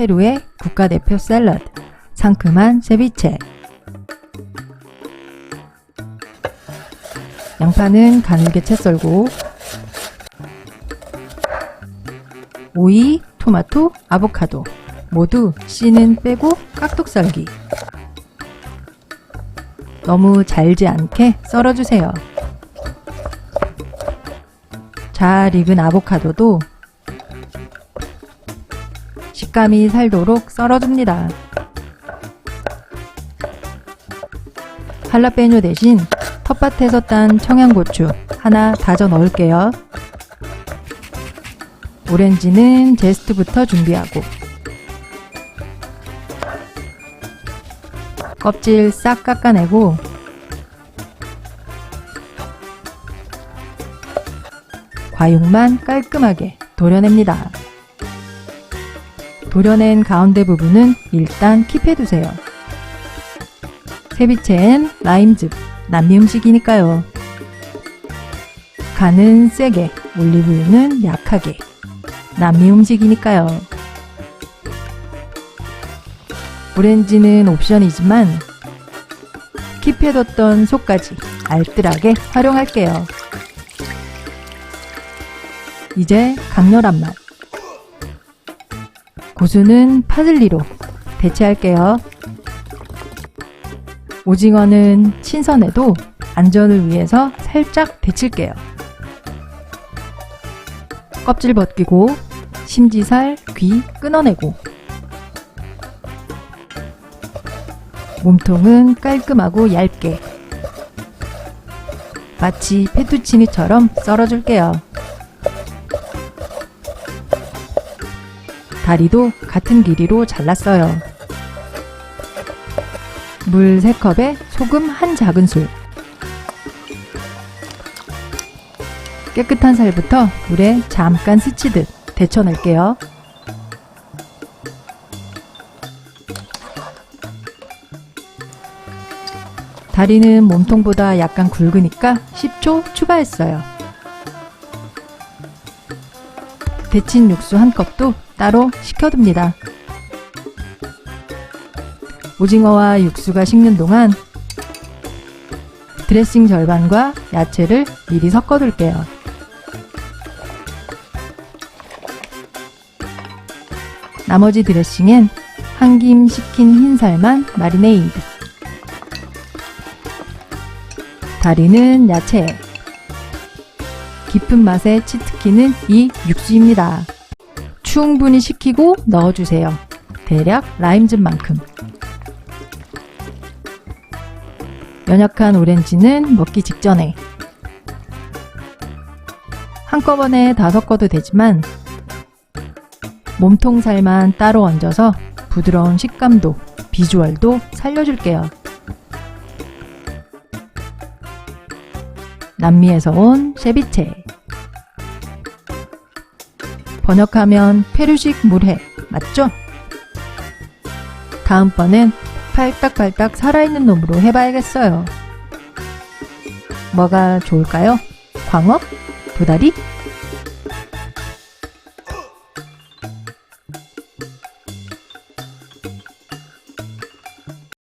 페루의 국가대표 샐러드, 상큼한 세비체. 양파는 가늘게 채 썰고 오이, 토마토, 아보카도 모두 씨는 빼고 깍둑 썰기. 너무 잘지 않게 썰어주세요. 잘 익은 아보카도도 식감이 살도록 썰어줍니다. 할라페뇨 대신 텃밭에서 딴 청양고추 하나 다져 넣을게요. 오렌지는 제스트부터 준비하고 껍질 싹 깎아내고 과육만 깔끔하게 도려냅니다. 도려낸 가운데 부분은 일단 킵해두세요. 세비체엔 라임즙, 남미 음식이니까요. 간은 세게, 올리브유는 약하게, 남미 음식이니까요. 오렌지는 옵션이지만 킵해뒀던 속까지 알뜰하게 활용할게요. 이제 강렬한 맛. 고수는 파슬리로 대체할게요. 오징어는 신선해도 안전을 위해서 살짝 데칠게요. 껍질 벗기고 심지살, 귀 끊어내고 몸통은 깔끔하고 얇게 마치 페투치니처럼 썰어줄게요. 다리도 같은 길이로 잘랐어요. 물 3컵에 소금 1작은술. 깨끗한 살부터 물에 잠깐 스치듯 데쳐낼게요. 다리는 몸통보다 약간 굵으니까 10초 추가했어요. 데친 육수 1컵도 따로 식혀둡니다. 오징어와 육수가 식는 동안 드레싱 절반과 야채를 미리 섞어둘게요. 나머지 드레싱엔 한 김 식힌 흰살만 마리네이드. 다리는 야채. 깊은 맛의 치트키는 이 육수입니다. 충분히 식히고 넣어주세요. 대략 라임즙만큼. 연약한 오렌지는 먹기 직전에. 한꺼번에 다 섞어도 되지만 몸통살만 따로 얹어서 부드러운 식감도 비주얼도 살려줄게요. 남미에서 온 세비체. 번역하면 페루식 물회 맞죠? 다음번엔 팔딱팔딱 살아있는 놈으로 해봐야겠어요. 뭐가 좋을까요? 광어? 도다리?